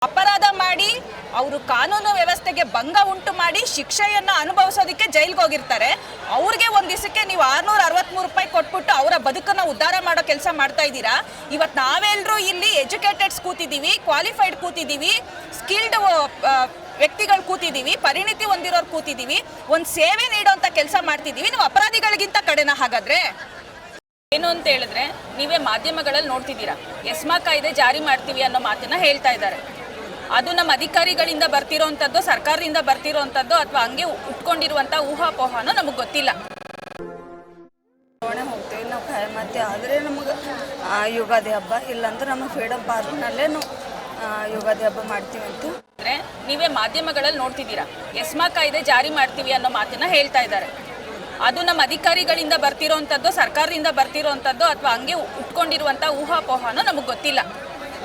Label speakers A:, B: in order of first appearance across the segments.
A: ಅಪರಾಧ ಮಾಡಿ ಅವರು ಕಾನೂನು ವ್ಯವಸ್ಥೆಗೆ ಭಂಗ ಉಂಟು ಮಾಡಿ ಶಿಕ್ಷೆಯನ್ನು ಅನುಭವಿಸೋದಕ್ಕೆ ಜೈಲಿಗೆ ಹೋಗಿರ್ತಾರೆ. ಅವ್ರಿಗೆ ಒಂದು ದಿವಸಕ್ಕೆ ನೀವು 663 ರೂಪಾಯಿ ಕೊಟ್ಬಿಟ್ಟು ಅವರ ಬದುಕನ್ನು ಉದ್ಧಾರ ಮಾಡೋ ಕೆಲಸ ಮಾಡ್ತಾ ಇದ್ದೀರಾ. ಇವತ್ತು ನಾವೆಲ್ಲರೂ ಇಲ್ಲಿ ಎಜುಕೇಟೆಡ್ಸ್ ಕೂತಿದ್ದೀವಿ, ಕ್ವಾಲಿಫೈಡ್ ಕೂತಿದ್ದೀವಿ, ಸ್ಕಿಲ್ಡ್ ವ್ಯಕ್ತಿಗಳು ಕೂತಿದ್ದೀವಿ, ಪರಿಣಿತಿ ಹೊಂದಿರೋರು ಕೂತಿದ್ದೀವಿ, ಒಂದು ಸೇವೆ ನೀಡೋಂಥ ಕೆಲಸ ಮಾಡ್ತಿದ್ದೀವಿ. ನೀವು ಅಪರಾಧಿಗಳಿಗಿಂತ ಕಡೆನಾ? ಹಾಗಾದ್ರೆ ಏನು ಅಂತ ಹೇಳಿದ್ರೆ, ನೀವೇ ಮಾಧ್ಯಮಗಳಲ್ಲಿ ನೋಡ್ತಿದ್ದೀರಾ, ಎಸ್ಮಾ ಕಾಯ್ದೆ ಜಾರಿ ಮಾಡ್ತೀವಿ ಅನ್ನೋ ಮಾತನ್ನ ಹೇಳ್ತಾ ಇದ್ದಾರೆ. ಅದು ನಮ್ಮ ಅಧಿಕಾರಿಗಳಿಂದ ಬರ್ತಿರೋವಂಥದ್ದು, ಸರ್ಕಾರದಿಂದ ಬರ್ತಿರೋವಂಥದ್ದು, ಅಥವಾ ಹಂಗೆ ಉಟ್ಕೊಂಡಿರುವಂಥ ಊಹಾಪೋಹನೋ ನಮಗೆ ಗೊತ್ತಿಲ್ಲ.
B: ಹೋಗ್ತೀವಿ ನಾವು ಮತ್ತೆ ಆದರೆ ನಮಗೆ ಯುಗಾದಿ ಹಬ್ಬ, ಇಲ್ಲಾಂದ್ರೆ ನಮ್ಮ ಫ್ರೀಡಮ್ ಪಾರ್ಕ್ನಲ್ಲೇ ನಾವು ಯುಗಾದಿ ಹಬ್ಬ ಮಾಡ್ತೀವಿ ಅಂತ.
A: ಅಂದರೆ ನೀವೇ ಮಾಧ್ಯಮಗಳಲ್ಲಿ ನೋಡ್ತಿದ್ದೀರಾ, ಎಸ್ಮಾ ಕಾಯ್ದೆ ಜಾರಿ ಮಾಡ್ತೀವಿ ಅನ್ನೋ ಮಾತನ್ನ ಹೇಳ್ತಾ ಇದ್ದಾರೆ. ಅದು ನಮ್ಮ ಅಧಿಕಾರಿಗಳಿಂದ ಬರ್ತಿರೋವಂಥದ್ದು, ಸರ್ಕಾರದಿಂದ ಬರ್ತಿರೋವಂಥದ್ದು, ಅಥವಾ ಹಂಗೆ ಉಟ್ಕೊಂಡಿರುವಂಥ ಊಹಾಪೋಹನೋ ನಮಗೆ ಗೊತ್ತಿಲ್ಲ.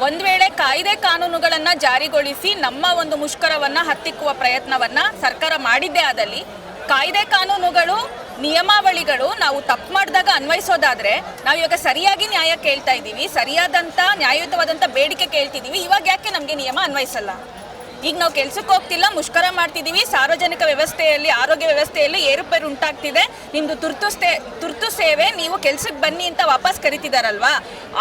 A: ಒಂದು ವೇಳೆ ಕಾಯ್ದೆ ಕಾನೂನುಗಳನ್ನು ಜಾರಿಗೊಳಿಸಿ ನಮ್ಮ ಒಂದು ಮುಷ್ಕರವನ್ನು ಹತ್ತಿಕ್ಕುವ ಪ್ರಯತ್ನವನ್ನು ಸರ್ಕಾರ ಮಾಡಿದ್ದೇ ಆದಲ್ಲಿ, ಕಾಯ್ದೆ ಕಾನೂನುಗಳು ನಿಯಮಾವಳಿಗಳು ನಾವು ತಪ್ಪು ಮಾಡಿದಾಗ ಅನ್ವಯಿಸೋದಾದರೆ, ನಾವು ಇವಾಗ ಸರಿಯಾಗಿ ನ್ಯಾಯ ಕೇಳ್ತಾ ಇದ್ದೀವಿ, ಸರಿಯಾದಂಥ ನ್ಯಾಯಯುತವಾದಂಥ ಬೇಡಿಕೆ ಕೇಳ್ತಿದ್ದೀವಿ, ಇವಾಗ ಯಾಕೆ ನಮಗೆ ನಿಯಮ ಅನ್ವಯಿಸಲ್ಲ? ಈಗ ನಾವು ಕೆಲ್ಸಕ್ಕೆ ಹೋಗ್ತಿಲ್ಲ, ಮುಷ್ಕರ ಮಾಡ್ತಿದ್ದೀವಿ, ಸಾರ್ವಜನಿಕ ವ್ಯವಸ್ಥೆಯಲ್ಲಿ, ಆರೋಗ್ಯ ವ್ಯವಸ್ಥೆಯಲ್ಲಿ ಏರುಪೇರು ಉಂಟಾಗ್ತಿದೆ, ನಿಮ್ಮದು ತುರ್ತು ಸೇವೆ, ನೀವು ಕೆಲ್ಸಕ್ಕೆ ಬನ್ನಿ ಅಂತ ವಾಪಸ್ ಕರಿತಿದಾರಲ್ವಾ?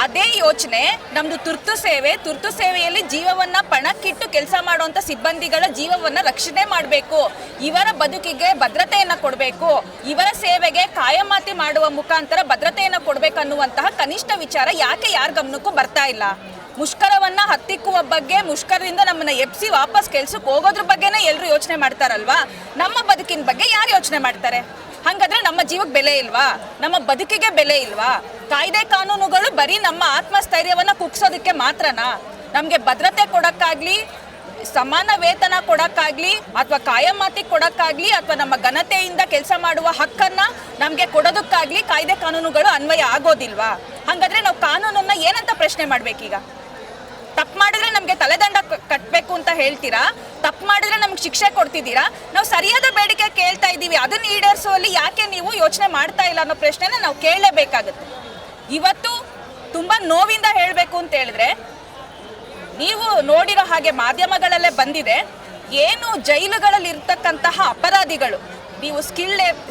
A: ಅದೇ ಯೋಚನೆ ನಮ್ಮದು ತುರ್ತು ಸೇವೆಯಲ್ಲಿ ಜೀವವನ್ನು ಪಣಕ್ಕಿಟ್ಟು ಕೆಲಸ ಮಾಡುವಂಥ ಸಿಬ್ಬಂದಿಗಳ ಜೀವವನ್ನು ರಕ್ಷಣೆ ಮಾಡಬೇಕು, ಇವರ ಬದುಕಿಗೆ ಭದ್ರತೆಯನ್ನು ಕೊಡಬೇಕು, ಇವರ ಸೇವೆಗೆ ಕಾಯಮಾತಿ ಮಾಡುವ ಮುಖಾಂತರ ಭದ್ರತೆಯನ್ನು ಕೊಡಬೇಕು ಅನ್ನುವಂತಹ ಕನಿಷ್ಠ ವಿಚಾರ ಯಾಕೆ ಯಾರ ಗಮನಕ್ಕೂ ಬರ್ತಾ ಇಲ್ಲ? ಮುಷ್ಕರವನ್ನು ಹತ್ತಿಕ್ಕುವ ಬಗ್ಗೆ, ಮುಷ್ಕರದಿಂದ ನಮ್ಮನ್ನು ಎಬ್ಸಿ ವಾಪಸ್ ಕೆಲ್ಸಕ್ಕೆ ಹೋಗೋದ್ರ ಬಗ್ಗೆನೇ ಎಲ್ಲರೂ ಯೋಚನೆ ಮಾಡ್ತಾರಲ್ವಾ? ನಮ್ಮ ಬದುಕಿನ ಬಗ್ಗೆ ಯಾರು ಯೋಚನೆ ಮಾಡ್ತಾರೆ? ಹಾಗಾದ್ರೆ ನಮ್ಮ ಜೀವಕ್ಕೆ ಬೆಲೆ ಇಲ್ವಾ? ನಮ್ಮ ಬದುಕಿಗೆ ಬೆಲೆ ಇಲ್ವಾ? ಕಾಯ್ದೆ ಕಾನೂನುಗಳು ಬರೀ ನಮ್ಮ ಆತ್ಮಸ್ಥೈರ್ಯವನ್ನು ಕುಗ್ಸೋದಕ್ಕೆ ಮಾತ್ರನಾ? ನಮಗೆ ಭದ್ರತೆ ಕೊಡೋಕ್ಕಾಗಲಿ, ಸಮಾನ ವೇತನ ಕೊಡೋಕ್ಕಾಗಲಿ, ಅಥವಾ ಕಾಯಮಾತಿ ಕೊಡೋಕ್ಕಾಗಲಿ, ಅಥವಾ ನಮ್ಮ ಘನತೆಯಿಂದ ಕೆಲಸ ಮಾಡುವ ಹಕ್ಕನ್ನು ನಮಗೆ ಕೊಡೋದಕ್ಕಾಗಲಿ ಕಾಯ್ದೆ ಕಾನೂನುಗಳು ಅನ್ವಯ ಆಗೋದಿಲ್ವಾ? ಹಾಗಾದರೆ ನಾವು ಕಾನೂನನ್ನು ಏನಂತ ಪ್ರಶ್ನೆ ಮಾಡಬೇಕೀಗ? ತಪ್ಪು ಮಾಡಿದ್ರೆ ನಮಗೆ ತಲೆದಂಡ ಕಟ್ಟಬೇಕು ಅಂತ ಹೇಳ್ತೀರಾ, ತಪ್ಪು ಮಾಡಿದ್ರೆ ನಮ್ಗೆ ಶಿಕ್ಷೆ ಕೊಡ್ತಿದ್ದೀರಾ. ನಾವು ಸರಿಯಾದ ಬೇಡಿಕೆ ಕೇಳ್ತಾ ಇದ್ದೀವಿ, ಅದನ್ನು ಈಡೇರಿಸುವಲ್ಲಿ ಯಾಕೆ ನೀವು ಯೋಚನೆ ಮಾಡ್ತಾ ಇಲ್ಲ ಅನ್ನೋ ಪ್ರಶ್ನೆನ ನಾವು ಕೇಳಲೇಬೇಕಾಗುತ್ತೆ. ಇವತ್ತು ತುಂಬ ನೋವಿಂದ ಹೇಳಬೇಕು ಅಂತ ಹೇಳಿದ್ರೆ, ನೀವು ನೋಡಿರೋ ಹಾಗೆ ಮಾಧ್ಯಮಗಳಲ್ಲೇ ಬಂದಿದೆ, ಏನು ಜೈಲುಗಳಲ್ಲಿ ಇರ್ತಕ್ಕಂತಹ ಅಪರಾಧಿಗಳು, ನೀವು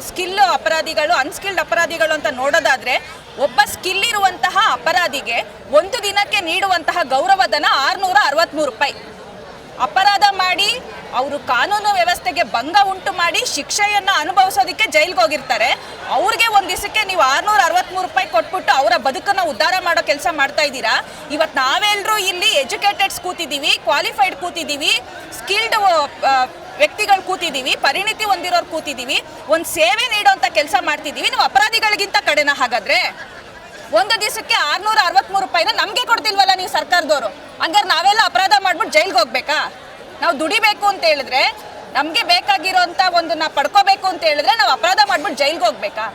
A: ಸ್ಕಿಲ್ ಅಪರಾಧಿಗಳು, ಅನ್ಸ್ಕಿಲ್ಡ್ ಅಪರಾಧಿಗಳು ಅಂತ ನೋಡೋದಾದರೆ, ಒಬ್ಬ ಸ್ಕಿಲ್ ಇರುವಂತಹ ಅಪರಾಧಿಗೆ ಒಂದು ದಿನಕ್ಕೆ ನೀಡುವಂತಹ ಗೌರವಧನ 663 ರೂಪಾಯಿ. ಅಪರಾಧ ಮಾಡಿ ಅವರು ಕಾನೂನು ವ್ಯವಸ್ಥೆಗೆ ಭಂಗ ಉಂಟು ಮಾಡಿ ಶಿಕ್ಷೆಯನ್ನು ಅನುಭವಿಸೋದಕ್ಕೆ ಜೈಲಿಗೆ ಹೋಗಿರ್ತಾರೆ. ಅವ್ರಿಗೆ ಒಂದು ದಿವಸಕ್ಕೆ ನೀವು 663 ರೂಪಾಯಿ ಕೊಟ್ಬಿಟ್ಟು ಅವರ ಬದುಕನ್ನು ಉದ್ಧಾರ ಮಾಡೋ ಕೆಲಸ ಮಾಡ್ತಾ ಇದ್ದೀರಾ. ಇವತ್ತು ನಾವೆಲ್ಲರೂ ಇಲ್ಲಿ ಎಜುಕೇಟೆಡ್ಸ್ ಕೂತಿದ್ದೀವಿ, ಕ್ವಾಲಿಫೈಡ್ ಕೂತಿದ್ದೀವಿ, ಸ್ಕಿಲ್ಡ್ ವ್ಯಕ್ತಿಗಳು ಕೂತಿದ್ದೀವಿ, ಪರಿಣಿತಿ ಹೊಂದಿರೋರು ಕೂತಿದ್ದೀವಿ, ಒಂದು ಸೇವೆ ನೀಡೋಂಥ ಕೆಲಸ ಮಾಡ್ತಿದ್ದೀವಿ. ನೀವು ಅಪರಾಧಿಗಳಿಗಿಂತ ಕಡೆನಾ? ಹಾಗಾದ್ರೆ ಒಂದು ದಿವಸಕ್ಕೆ 663 ರೂಪಾಯಿನ ನಮಗೆ ಕೊಡ್ತಿಲ್ವಲ್ಲ ನೀವು ಸರ್ಕಾರದವರು? ಹಂಗಾರೆ ನಾವೆಲ್ಲ ಅಪರಾಧ ಮಾಡ್ಬಿಟ್ಟು ಜೈಲಿಗೆ ಹೋಗ್ಬೇಕಾ? ನಾವು ದುಡಿಬೇಕು ಅಂತ ಹೇಳಿದ್ರೆ, ನಮಗೆ ಬೇಕಾಗಿರೋಂಥ ಒಂದನ್ನ ಪಡ್ಕೋಬೇಕು ಅಂತ ಹೇಳಿದ್ರೆ ನಾವು ಅಪರಾಧ ಮಾಡ್ಬಿಟ್ಟು ಜೈಲಿಗೆ ಹೋಗ್ಬೇಕಾ?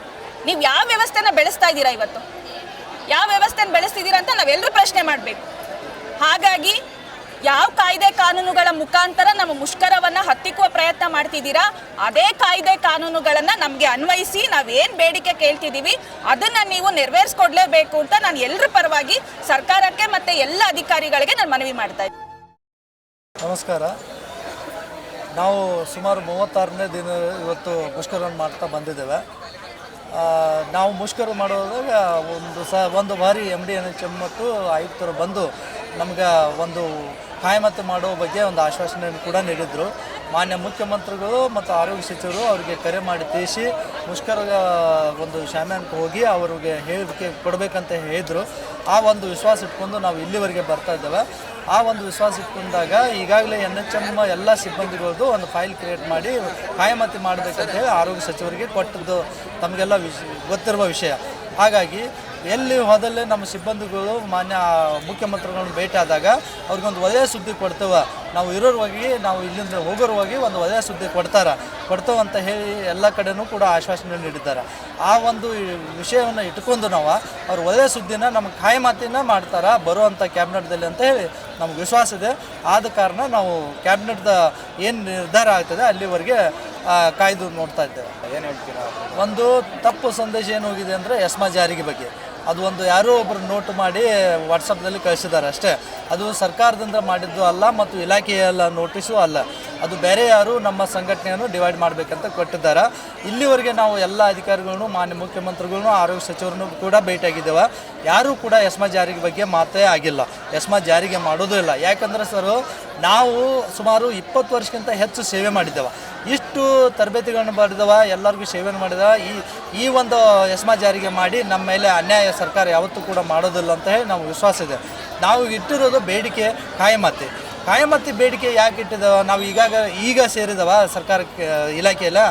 A: ನೀವು ಯಾವ ವ್ಯವಸ್ಥೆನ ಬೆಳೆಸ್ತಾ ಇದ್ದೀರಾ? ಇವತ್ತು ಯಾವ ವ್ಯವಸ್ಥೆನ ಬೆಳೆಸ್ತಿದ್ದೀರಾ ಅಂತ ನಾವೆಲ್ಲರೂ ಪ್ರಶ್ನೆ ಮಾಡಬೇಕು. ಹಾಗಾಗಿ ಯಾವ ಕಾಯ್ದೆ ಕಾನೂನುಗಳ ಮುಖಾಂತರ ನಮ್ಮ ಮುಷ್ಕರವನ್ನು ಹತ್ತಿಕ್ಕುವ ಪ್ರಯತ್ನ ಮಾಡ್ತಿದ್ದೀರಾ, ಅದೇ ಕಾಯ್ದೆ ಕಾನೂನುಗಳನ್ನು ನಮಗೆ ಅನ್ವಯಿಸಿ ನಾವೇನು ಬೇಡಿಕೆ ಕೇಳ್ತಿದ್ದೀವಿ ಅದನ್ನು ನೀವು ನೆರವೇರಿಸ್ಕೊಡ್ಲೇಬೇಕು ಅಂತ ನಾನು ಎಲ್ಲರ ಪರವಾಗಿ ಸರ್ಕಾರಕ್ಕೆ ಮತ್ತು ಎಲ್ಲ ಅಧಿಕಾರಿಗಳಿಗೆ ನಾನು ಮನವಿ ಮಾಡ್ತಾ ಇದ್ದೀನಿ.
C: ನಮಸ್ಕಾರ. ನಾವು ಸುಮಾರು 36ನೇ ದಿನ ಇವತ್ತು ಮುಷ್ಕರವನ್ನು ಮಾಡ್ತಾ ಬಂದಿದ್ದೇವೆ. ನಾವು ಮುಷ್ಕರ ಮಾಡೋದಾಗ ಒಂದು ಬಾರಿ MD NHM ಮತ್ತು ಆಯುಕ್ತರು ಬಂದು ನಮ್ಗೆ ಒಂದು ಕಾಯಮತ್ತು ಮಾಡೋ ಬಗ್ಗೆ ಒಂದು ಆಶ್ವಾಸನೆಯನ್ನು ಕೂಡ ನೀಡಿದರು. ಮಾನ್ಯ ಮುಖ್ಯಮಂತ್ರಿಗಳು ಮತ್ತು ಆರೋಗ್ಯ ಸಚಿವರು ಅವರಿಗೆ ಕರೆ ಮಾಡಿ ತಿಳಿಸಿ ಮುಷ್ಕರ ಒಂದು ಶಾಮ್ಯಾನಕ್ಕೆ ಹೋಗಿ ಅವರಿಗೆ ಹೇಳಿಕೆ ಕೊಡಬೇಕಂತ ಹೇಳಿದರು. ಆ ಒಂದು ವಿಶ್ವಾಸ ಇಟ್ಕೊಂಡು ನಾವು ಇಲ್ಲಿವರೆಗೆ ಬರ್ತಾ ಇದ್ದೇವೆ. ಆ ಒಂದು ವಿಶ್ವಾಸ ಇಟ್ಕೊಂಡಾಗ ಈಗಾಗಲೇ NHM ಎಲ್ಲ ಸಿಬ್ಬಂದಿಗಳದ್ದು ಒಂದು ಫೈಲ್ ಕ್ರಿಯೇಟ್ ಮಾಡಿ ಕಾಯಮತಿ ಮಾಡಬೇಕಂತ ಹೇಳಿ ಆರೋಗ್ಯ ಸಚಿವರಿಗೆ ಕೊಟ್ಟದ್ದು ತಮಗೆಲ್ಲ ಗೊತ್ತಿರುವ ವಿಷಯ. ಹಾಗಾಗಿ ಎಲ್ಲಿ ಹೋದಲ್ಲೇ ನಮ್ಮ ಸಿಬ್ಬಂದಿಗಳು ಮಾನ್ಯ ಮುಖ್ಯಮಂತ್ರಿಗಳನ್ನು ಭೇಟಿ ಆದಾಗ ಅವ್ರಿಗೊಂದು ಒಳ್ಳೆಯ ಸುದ್ದಿ ಕೊಡ್ತೇವೆ, ನಾವು ಇರೋರ್ವಾಗಿ ನಾವು ಇಲ್ಲಿಂದ ಹೋಗೋರ್ವಾಗಿ ಒಂದು ಒಳ್ಳೆಯ ಸುದ್ದಿ ಕೊಡ್ತೇವೆ ಅಂತ ಹೇಳಿ ಎಲ್ಲ ಕಡೆಯೂ ಕೂಡ ಆಶ್ವಾಸನೆ ನೀಡಿದ್ದಾರೆ. ಆ ಒಂದು ವಿಷಯವನ್ನು ಇಟ್ಕೊಂಡು ನಾವು ಅವ್ರು ಒಳ್ಳೆಯ ಸುದ್ದಿನ ನಮಗೆ ಕಾಯಮಾತಿನ ಮಾಡ್ತಾರೆ ಬರುವಂಥ ಕ್ಯಾಬಿನೆಟ್ದಲ್ಲಿ ಅಂತ ಹೇಳಿ ನಮ್ಗೆ ವಿಶ್ವಾಸ ಇದೆ. ಆದ ಕಾರಣ ನಾವು ಕ್ಯಾಬಿನೆಟ್ದ ಏನು ನಿರ್ಧಾರ ಆಗ್ತದೆ ಅಲ್ಲಿವರೆಗೆ ಕಾಯ್ದು ನೋಡ್ತಾ ಇದ್ದೇವೆ. ಏನು ಹೇಳ್ತೀರಾ? ಒಂದು ತಪ್ಪು ಸಂದೇಶ ಏನು ಹೋಗಿದೆ ಅಂದರೆ ಎಸ್ಮಾ ಜಾರಿಗೆ ಬಗ್ಗೆ ಅದು ಒಂದು ಯಾರೋ ಒಬ್ಬರು ನೋಟ್ ಮಾಡಿ ವಾಟ್ಸಪ್ನಲ್ಲಿ ಕಳಿಸಿದ್ದಾರೆ ಅಷ್ಟೇ. ಅದು ಸರ್ಕಾರದಿಂದ ಮಾಡಿದ್ದು ಅಲ್ಲ ಮತ್ತು ಇಲಾಖೆಯ ನೋಟಿಸು ಅಲ್ಲ. ಅದು ಬೇರೆ ಯಾರು ನಮ್ಮ ಸಂಘಟನೆಯನ್ನು ಡಿವೈಡ್ ಮಾಡಬೇಕಂತ ಕೊಟ್ಟಿದ್ದಾರೆ. ಇಲ್ಲಿವರೆಗೆ ನಾವು ಎಲ್ಲ ಅಧಿಕಾರಿಗಳನ್ನು, ಮಾನ್ಯ ಮುಖ್ಯಮಂತ್ರಿಗಳನ್ನು, ಆರೋಗ್ಯ ಸಚಿವರನ್ನು ಕೂಡ ಭೇಟಿಯಾಗಿದ್ದೇವೆ. ಯಾರೂ ಕೂಡ ಎಸ್ಮಾ ಜಾರಿಗೆ ಬಗ್ಗೆ ಮಾತೇ ಆಗಿಲ್ಲ. ಎಸ್ಮಾ ಜಾರಿಗೆ ಮಾಡೋದೂ ಇಲ್ಲ. ಯಾಕಂದರೆ ಸರ್, ನಾವು ಸುಮಾರು 20 ವರ್ಷಕ್ಕಿಂತ ಹೆಚ್ಚು ಸೇವೆ ಮಾಡಿದ್ದೇವೆ. ಇಷ್ಟು ತರಬೇತಿಗಳನ್ನು ಪಡೆದವ, ಎಲ್ಲರಿಗೂ ಸೇವೆಯನ್ನು ಮಾಡಿದ. ಈ ಒಂದು ಎಸ್ಮಾ ಜಾರಿಗೆ ಮಾಡಿ ನಮ್ಮ ಮೇಲೆ ಅನ್ಯಾಯ ಸರ್ಕಾರ ಯಾವತ್ತೂ ಕೂಡ ಮಾಡೋದಿಲ್ಲ ಅಂತ ಹೇಳಿ ನಾವು ವಿಶ್ವಾಸ ಇದೆ. ನಾವು ಇಟ್ಟಿರೋದು ಬೇಡಿಕೆ ಕಾಯಮತ್ತಿ ಬೇಡಿಕೆ ಯಾಕೆ ಇಟ್ಟಿದ್ದೇವೆ? ನಾವು ಈಗ ಸೇರಿದವ ಸರ್ಕಾರಕ್ಕೆ ಇಲಾಖೆಯಲ್ಲ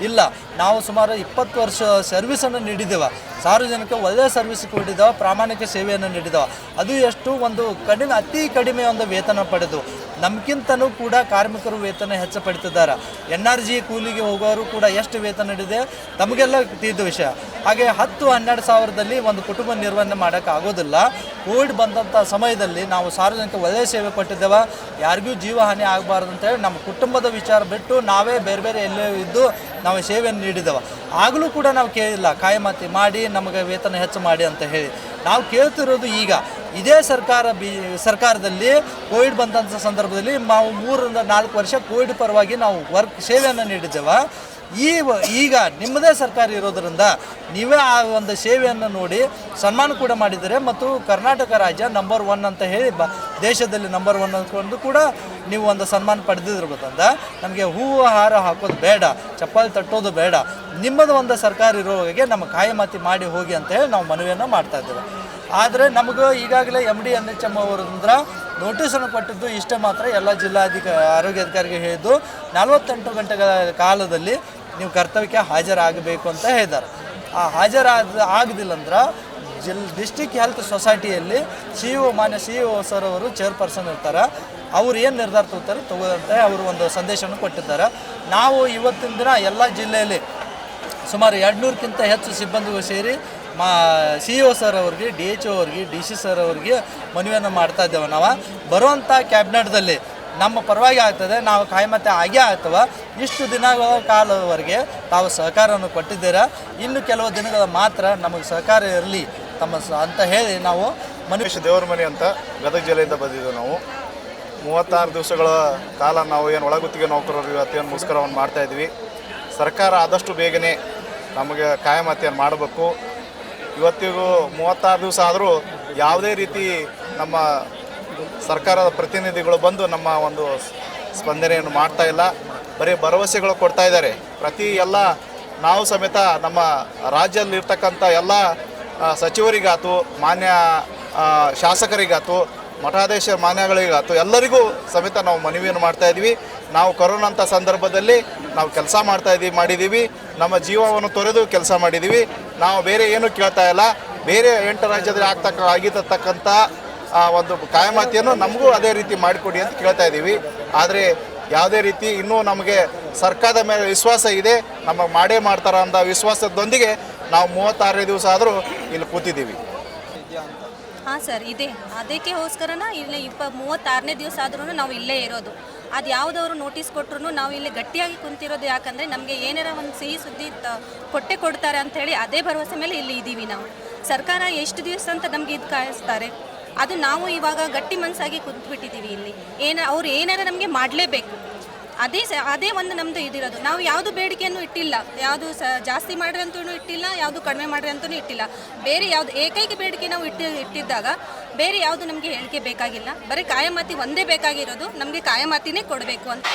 C: ಇಲ್ಲ. ನಾವು ಸುಮಾರು 20 ವರ್ಷ ಸರ್ವಿಸನ್ನು ನೀಡಿದ್ದೇವೆ. ಸಾರ್ವಜನಿಕ ಒಳ್ಳೆಯ ಸರ್ವಿಸ್ ಕೊಟ್ಟಿದ್ದೇವೆ, ಪ್ರಾಮಾಣಿಕ ಸೇವೆಯನ್ನು ನೀಡಿದ್ದೇವೆ. ಅದು ಎಷ್ಟು ಒಂದು ಅತಿ ಕಡಿಮೆ ಒಂದು ವೇತನ ಪಡೆದು ನಮಗಿಂತನೂ ಕೂಡ ಕಾರ್ಮಿಕರು ವೇತನ ಹೆಚ್ಚು ಪಡಿತಿದ್ದಾರೆ. NRG ಕೂಲಿಗೆ ಹೋಗೋರು ಕೂಡ ಎಷ್ಟು ವೇತನ ನೀಡಿದೆ ತಮಗೆಲ್ಲ ತಿಳಿದ ವಿಷಯ. ಹಾಗೆ 10-12 ಸಾವಿರದಲ್ಲಿ ಒಂದು ಕುಟುಂಬ ನಿರ್ವಹಣೆ ಮಾಡೋಕ್ಕೆ ಆಗೋದಿಲ್ಲ. ಕೋವಿಡ್ ಬಂದಂಥ ಸಮಯದಲ್ಲಿ ನಾವು ಸಾರ್ವಜನಿಕ ಒಳ್ಳೆಯ ಸೇವೆ ಕೊಟ್ಟಿದ್ದೇವೆ. ಯಾರಿಗೂ ಜೀವ ಹಾನಿ ಆಗಬಾರ್ದು ಅಂತೇಳಿ ನಮ್ಮ ಕುಟುಂಬದ ವಿಚಾರ ಬಿಟ್ಟು ನಾವೇ ಬೇರೆ ಎಲ್ಲೇ ಇದ್ದು ನಾವು ಸೇವೆಯನ್ನು ನೀಡಿದ್ದೇವೆ. ಆಗಲೂ ಕೂಡ ನಾವು ಕೇಳಿಲ್ಲ ಕಾಯಮತ್ತಿ ಮಾಡಿ ನಮಗೆ ವೇತನ ಹೆಚ್ಚು ಮಾಡಿ ಅಂತ ಹೇಳಿ. ನಾವು ಕೇಳ್ತಿರೋದು ಈಗ ಇದೇ ಸರ್ಕಾರದಲ್ಲಿ ಕೋವಿಡ್ ಬಂದಂಥ ಸಂದರ್ಭದಲ್ಲಿ ನಾವು 3-4 ವರ್ಷ ಕೋವಿಡ್ ಪರವಾಗಿ ನಾವು ಸೇವೆಯನ್ನು ನೀಡಿದ್ದೇವೆ. ಈಗ ನಿಮ್ಮದೇ ಸರ್ಕಾರ ಇರೋದರಿಂದ ನೀವೇ ಆ ಒಂದು ಸೇವೆಯನ್ನು ನೋಡಿ ಸನ್ಮಾನ ಕೂಡ ಮಾಡಿದರೆ ಮತ್ತು ಕರ್ನಾಟಕ ರಾಜ್ಯ ನಂಬರ್ 1 ಅಂತ ಹೇಳಿ ದೇಶದಲ್ಲಿ ನಂಬರ್ 1 ಅಂದ್ಕೊಂಡು ಕೂಡ ನೀವು ಒಂದು ಸನ್ಮಾನ ಪಡೆದಿರ್ಬೇಕಂದ. ನಮಗೆ ಹೂವು ಹಾರ ಹಾಕೋದು ಬೇಡ, ಚಪ್ಪಾಳೆ ತಟ್ಟೋದು ಬೇಡ. ನಿಮ್ಮದು ಒಂದು ಸರ್ಕಾರ ಇರೋವಾಗೆ ನಮ್ಮ ಕಾಯಮತ್ತಿ ಮಾಡಿ ಹೋಗಿ ಅಂತ ಹೇಳಿ ನಾವು ಮನವಿಯನ್ನು ಮಾಡ್ತಾ ಇದ್ದೇವೆ. ಆದರೆ ನಮಗೂ ಈಗಾಗಲೇ MD NHM ಅವರಿಂದ ನೋಟಿಸನ್ನು ಕೊಟ್ಟಿದ್ದು ಇಷ್ಟೇ ಮಾತ್ರ. ಎಲ್ಲ ಆರೋಗ್ಯಾಧಿಕಾರಿಗೆ ಹೇಳಿದ್ದು 48 ಗಂಟೆಗಳ ಕಾಲದಲ್ಲಿ ನೀವು ಕರ್ತವ್ಯಕ್ಕೆ ಹಾಜರಾಗಬೇಕು ಅಂತ ಹೇಳಿದ್ದಾರೆ. ಆ ಆಗದಿಲ್ಲ ಅಂದ್ರೆ ಡಿಸ್ಟ್ರಿಕ್ಟ್ ಹೆಲ್ತ್ ಸೊಸೈಟಿಯಲ್ಲಿ ಮಾನ್ಯ CEO ಸರ್ ಅವರು ಚೇರ್ಪರ್ಸನ್ ಇರ್ತಾರೆ. ಅವ್ರು ಏನು ನಿರ್ಧಾರ ತಗೋದಂತ ಅವರು ಒಂದು ಸಂದೇಶವನ್ನು ಕೊಟ್ಟಿದ್ದಾರೆ. ನಾವು ಇವತ್ತಿನ ದಿನ ಎಲ್ಲ ಜಿಲ್ಲೆಯಲ್ಲಿ ಸುಮಾರು 200ಕ್ಕಿಂತ ಹೆಚ್ಚು ಸಿಬ್ಬಂದಿಗಳು ಸೇರಿ CEO ಸರ್ ಅವ್ರಿಗೆ, DHO ಅವ್ರಿಗೆ, DC ಸರ್ ಅವ್ರಿಗೆ ಮನವಿಯನ್ನು ಮಾಡ್ತಾ ಇದ್ದೇವೆ. ನಾವು ಬರುವಂಥ ಕ್ಯಾಬಿನೆಟ್ದಲ್ಲಿ ನಮ್ಮ ಪರವಾಗಿ ಆಗ್ತದೆ, ನಾವು ಕಾಯಮತ್ತೆ ಆಗೇ ಆಗ್ತವೆ. ಇಷ್ಟು ದಿನಗಳ ಕಾಲದವರೆಗೆ ತಾವು ಸಹಕಾರವನ್ನು ಕೊಟ್ಟಿದ್ದೀರಾ. ಇನ್ನು ಕೆಲವು ದಿನಗಳ ಮಾತ್ರ ನಮಗೆ ಸಹಕಾರ ಇರಲಿ ಅಂತ ಹೇಳಿ ನಾವು
D: ದೇವರ ಮನೆ ಅಂತ ಗದಗ ಜಿಲ್ಲೆಯಿಂದ ಬಂದಿದ್ದೆವು. ನಾವು 36 ದಿವಸಗಳ ಕಾಲ ನಾವು ಏನು ಒಳಗುತ್ತಿಗೆ ನೌಕರರು ಇವತ್ತೇನು ಮುಷ್ಕರವನ್ನು ಮಾಡ್ತಾಯಿದ್ವಿ. ಸರ್ಕಾರ ಆದಷ್ಟು ಬೇಗನೆ ನಮಗೆ ಕಾಯಮತ್ತೆಯನ್ನು ಮಾಡಬೇಕು. ಇವತ್ತಿಗೂ 36 ದಿವಸ ಆದರೂ ಯಾವುದೇ ರೀತಿ ನಮ್ಮ ಸರ್ಕಾರದ ಪ್ರತಿನಿಧಿಗಳು ಬಂದು ನಮ್ಮ ಒಂದು ಸ್ಪಂದನೆಯನ್ನು ಮಾಡ್ತಾ ಇಲ್ಲ. ಬರೀ ಭರವಸೆಗಳು ಕೊಡ್ತಾ ಇದ್ದಾರೆ. ನಾವು ಸಮೇತ ನಮ್ಮ ರಾಜ್ಯದಲ್ಲಿರ್ತಕ್ಕಂಥ ಎಲ್ಲ ಸಚಿವರಿಗಾತು, ಮಾನ್ಯ ಶಾಸಕರಿಗಾತು, ಮಠಾಧೀಶ ಮಾನ್ಯಗಳಿಗಾತು ಎಲ್ಲರಿಗೂ ಸಮೇತ ನಾವು ಮನವಿಯನ್ನು ಮಾಡ್ತಾಯಿದ್ವಿ. ನಾವು ಕೊರೋನಂಥ ಸಂದರ್ಭದಲ್ಲಿ ನಾವು ಕೆಲಸ ಮಾಡಿದ್ದೀವಿ. ನಮ್ಮ ಜೀವವನ್ನು ತೊರೆದು ಕೆಲಸ ಮಾಡಿದ್ದೀವಿ. ನಾವು ಬೇರೆ ಏನೂ ಕೇಳ್ತಾ ಇಲ್ಲ. ಬೇರೆ 8 ರಾಜ್ಯದಲ್ಲಿ ಆಗಿರ್ತಕ್ಕಂಥ ಒಂದು ಕಾಯಮತ್ತಿಯನ್ನು ನಮಗೂ ಅದೇ ರೀತಿ ಮಾಡಿಕೊಡಿ ಅಂತ ಕೇಳ್ತಾ ಇದ್ದೀವಿ. ಆದರೆ ಯಾವುದೇ ರೀತಿ ಇನ್ನೂ ನಮಗೆ ಸರ್ಕಾರದ ಮೇಲೆ ವಿಶ್ವಾಸ ಇದೆ, ನಮಗೆ ಮಾಡೇ ಮಾಡ್ತಾರ ಅಂತ ವಿಶ್ವಾಸದೊಂದಿಗೆ ನಾವು 36 ದಿವಸ ಆದರೂ ಇಲ್ಲಿ ಕೂತಿದ್ದೀವಿ.
E: ಹಾಂ ಸರ್, ಇದೆ. ಅದಕ್ಕೋಸ್ಕರನ ಇಲ್ಲಿ 36ನೇ ದಿವಸ ಆದ್ರೂ ನಾವು ಇಲ್ಲೇ ಇರೋದು. ಅದು ಯಾವುದವರು ನೋಟಿಸ್ ಕೊಟ್ಟರು ನಾವು ಇಲ್ಲಿ ಗಟ್ಟಿಯಾಗಿ ಕುಂತಿರೋದು. ಯಾಕಂದರೆ ನಮಗೆ ಏನಾರ ಒಂದು ಸಿಹಿ ಸುದ್ದಿ ಕೊಡ್ತಾರೆ ಅಂಥೇಳಿ ಅದೇ ಭರವಸೆ ಮೇಲೆ ಇಲ್ಲಿ ಇದ್ದೀವಿ ನಾವು. ಸರ್ಕಾರ ಎಷ್ಟು ದಿವಸ ಅಂತ ನಮಗೆ ಇದು ಕಾಯಿಸ್ತಾರೆ. ಅದು ನಾವು ಇವಾಗ ಗಟ್ಟಿ ಮನಸ್ಸಾಗಿ ಕುಂತ್ಬಿಟ್ಟಿದ್ದೀವಿ ಇಲ್ಲಿ. ಅವ್ರು ಏನಾರ ನಮಗೆ ಮಾಡಲೇಬೇಕು. ಅದೇ ಒಂದು ನಮ್ಮದು ಇದಿರೋದು. ನಾವು ಯಾವುದು ಬೇಡಿಕೆಯನ್ನು ಇಟ್ಟಿಲ್ಲ, ಯಾವುದು ಜಾಸ್ತಿ ಮಾಡ್ರಿ ಅಂತೂ ಇಟ್ಟಿಲ್ಲ, ಯಾವುದು ಕಡಿಮೆ ಮಾಡ್ರಿ ಅಂತೂ ಇಟ್ಟಿಲ್ಲ. ಬೇರೆ ಯಾವುದು ಏಕೈಕ ಬೇಡಿಕೆ ನಾವು ಇಟ್ಟಿದ್ದಾಗ ಬೇರೆ ಯಾವುದು ನಮಗೆ ಹೇಳಿಕೆ ಬೇಕಾಗಿಲ್ಲ. ಬರೀ ಕಾಯಮತ್ತಿ ಒಂದೇ ಬೇಕಾಗಿರೋದು. ನಮಗೆ ಕಾಯಮತ್ತಿನೇ ಕೊಡಬೇಕು ಅಂತ.